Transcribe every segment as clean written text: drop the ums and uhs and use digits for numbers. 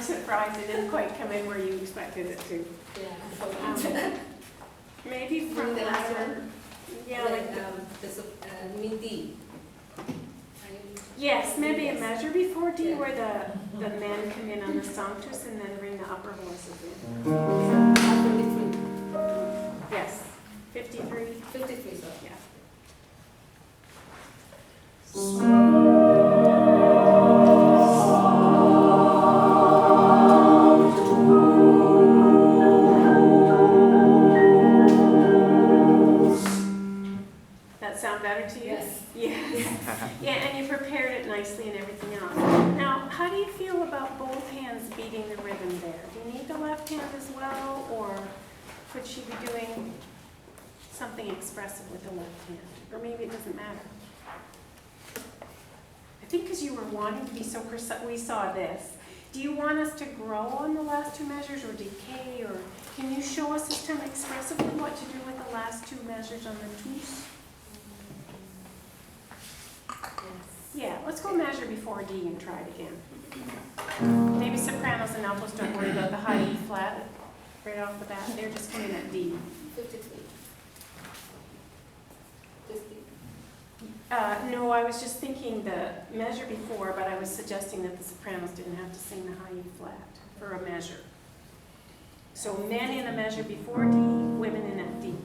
surprised it didn't quite come in where you expected it to. Yeah. Maybe from the last one? Yeah, you mean D? Yes, maybe a measure before D where the men come in on the sanctus and then bring the upper voices in. 53. Yes, 53. 53, so. Yeah. That sound better to you? Yes. Yes. Yeah, and you prepared it nicely and everything else. Now, how do you feel about both hands beating the rhythm there? Do you need the left hand as well, or could she be doing something expressive with the left hand? Or maybe it doesn't matter. I think because you were wanting to be so precise, we saw this. Do you want us to grow on the last two measures or decay, or can you show us this time expressively what to do with the last two measures on the tous? Yeah, let's go measure before D and try it again. Maybe sopranos and altos don't worry about the high E flat right off the bat. They're just coming at D. 53. 50. No, I was just thinking the measure before, but I was suggesting that the sopranos didn't have to sing the high E flat for a measure. So men in a measure before D, women in at D.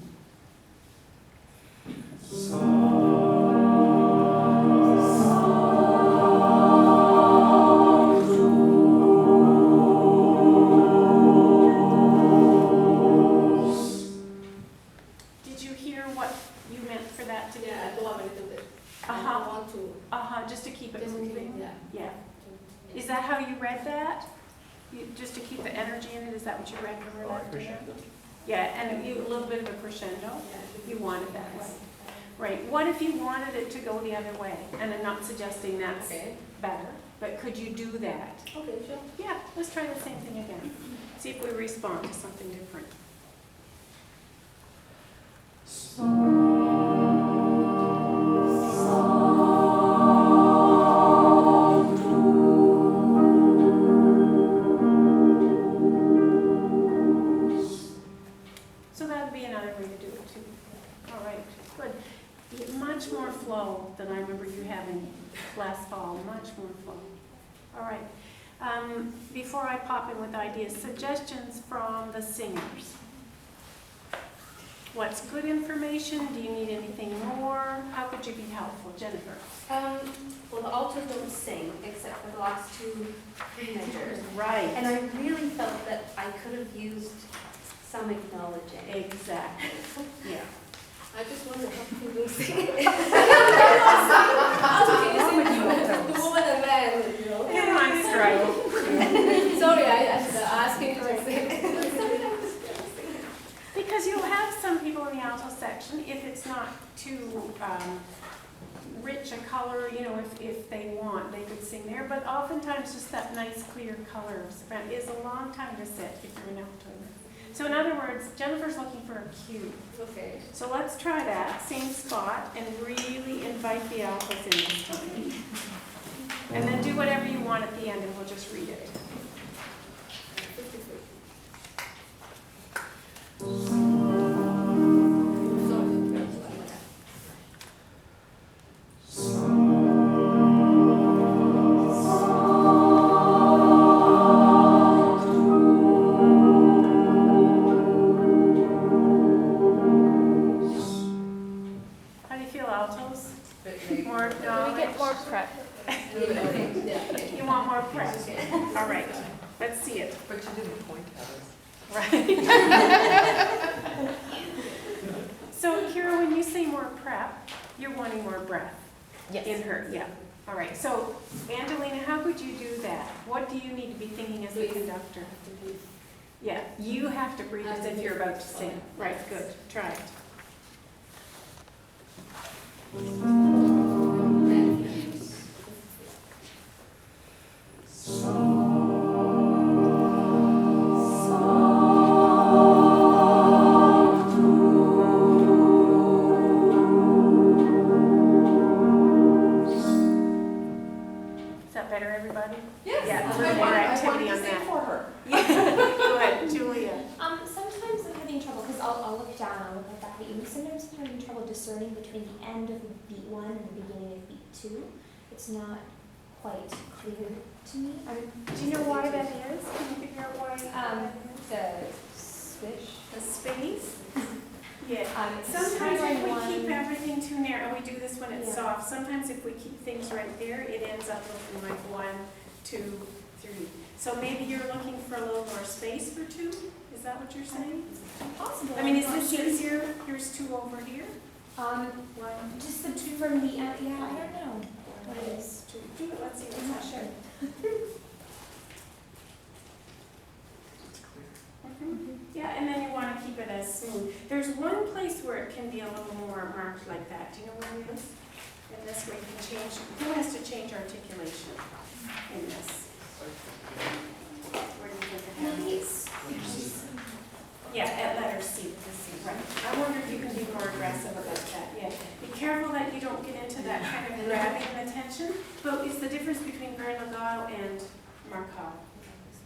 Yeah, and you, a little bit of a crescendo. You want it that way. Right. What if you wanted it to go the other way? And I'm not suggesting that's better, but could you do that? Okay, sure. Yeah, let's try the same thing again. See if we respond to something different. So that would be another way to do it too. All right, good. Much more flow than I remember you having last fall, much more flow. All right. Before I pop in with ideas, suggestions from the singers. What's good information? Do you need anything more? How could you be helpful? Jennifer? Well, the altos don't sing except for the last two measures. Right. And I really felt that I could have used some acknowledging. Exactly. Yeah. I just wonder how people do sing. What The woman and man, you know. Come on, Stripe. Sorry, I was asking for a second. Because you'll have some people in the alto section, if it's not too rich a color, you know, if they want, they could sing there. But oftentimes just that nice clear color of soprano is a long time to sit if you're an alto. So in other words, Jennifer's looking for a cue. Okay. So let's try that, same spot, and really invite the altos in this time. And then do whatever you want at the end and we'll just read it. 53. How do you feel, altos? More We knowledge? get more prep. You want more prep? All right, let's see it. But you didn't point at us. Right. So Kira, when you say more prep, you're wanting more breath in her, yeah. All right, so Angelina, how could you do that? What do you need to be thinking as the conductor? Yeah, you have to breathe as if you're about to sing. Right, good, try it. Is that better, everybody? Yes. Yeah, a little more activity on that. for her. Go ahead, Julia. Sometimes I'm having trouble because I'll look down, I'll look at that beat, and sometimes I'm having trouble discerning between the end of beat 1 and the beginning of beat 2. It's not quite clear to me. Do you know why that is? Can you figure out why that is? The swish. The space? Yeah. It's Sometimes if we one- keep everything too narrow, we do this when it's Yeah. soft. Sometimes if we keep things right there, it ends up looking like 1, 2, 3. So maybe you're looking for a little more space for 2? Is that what you're saying? Possible. I mean, is I'm not this sure. easier? Here's 2 over here. 1. Just the 2 from the end. Yeah, I don't know what it is. 2. Let's see I'm not what's sure. happening. Yeah, and then you want to keep it as smooth. There's one place where it can be a little more marked like that. Do you know where it is? And this way you can change. Who has to change articulation in this? Where do you think it has? Maybe it's. Yeah, at letter C, the C, right. I wonder if you can be more aggressive about that, yeah. Be careful that you don't get into that kind of grabbing attention, but it's the difference between very legato and marcato.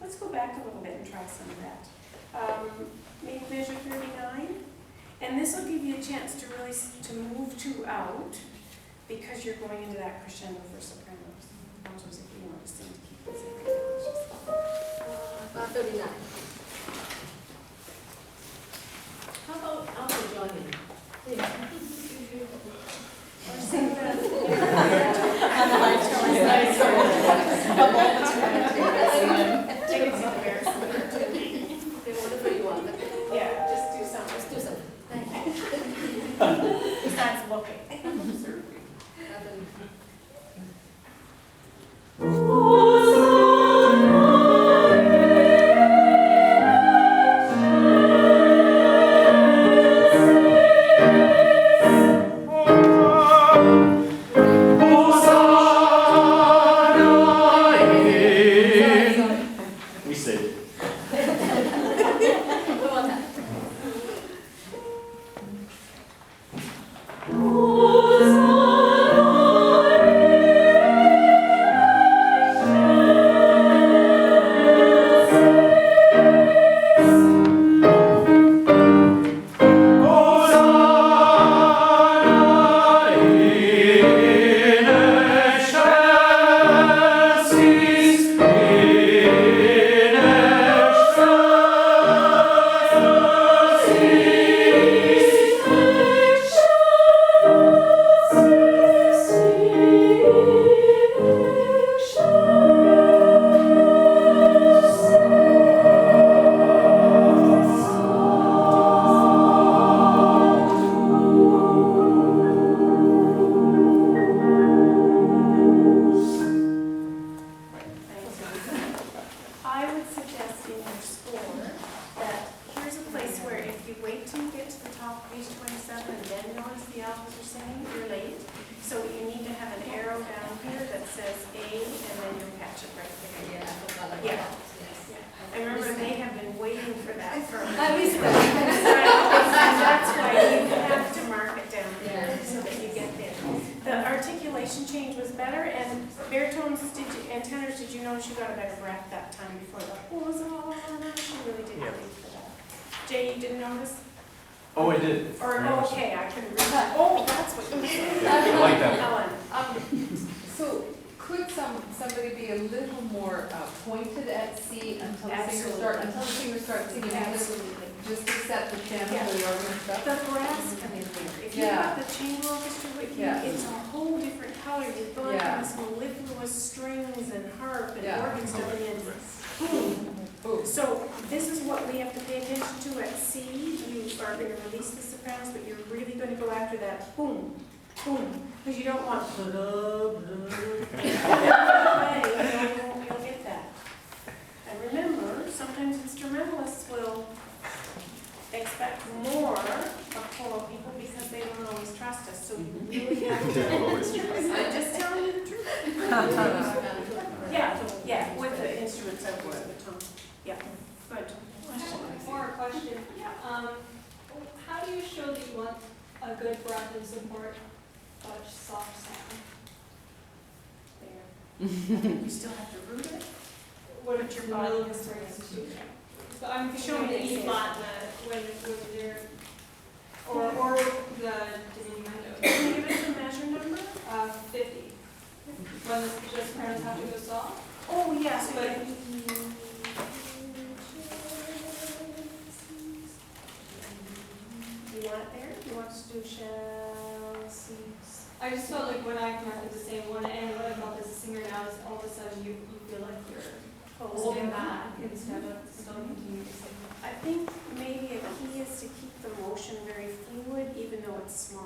Let's go back a little bit and try some of that. Maybe measure 39, and this will give you a chance to really to move 2 out because you're going into that crescendo for sopranos. Altos, if you want to sing to keep this everything. 39. How about Alto joining? Or sing the, take it to the bears. Okay, whatever you want. Yeah, just do something. Let's do something. Besides looking. where if you wait till you get to the top of page 27 and then notice the alphas are singing, you're late. So you need to have an arrow down here that says A, and then you'll catch it right there. Yeah. I remember they have been waiting for that for a At least And that's why you have to mark it down here so that you get there. The articulation change was better, and baritones and tenors, did you notice you got a better breath that time before the was all she really did great for that. Jay, you didn't notice? Oh, I did. Or, oh, okay, I couldn't read that. Oh, that's what you said. I like that. Helen. So could somebody be a little more pointed at C until the singer starts singing? Absolutely. Just to set the channel for the organ and stuff? The brass come in here. If you got the chamber orchestra with you, it's a whole different color. You've gone from this mellifluous strings and harp and organ stuff in. Boom. Boom. So this is what we have to pay attention to at C. You are going to release the sopranos, but you're really going to go after that boom, boom, because you don't want you'll get that. And remember, sometimes instrumentalists will expect more of choral people because they don't always trust us. So you really have to. I'm just telling you the truth. Yeah, with the instruments over the tongue. Yeah, good. More question. How do you show that you want a good breath and support such soft sound? There. You still have to root it. What if your body is very stupid? So I'm showing the E flat when you're, or the diminuendo. Can you give us a measure number? 50. When the sopranos have to go soft. Oh, yes, But you want it there? You want us to do shall see? I just felt like when I come up with the same one, and what I felt as a singer now is all of a sudden you feel like you're holding back instead of still continuing to sing. I think maybe a key is to keep the motion very fluid, even though it's small.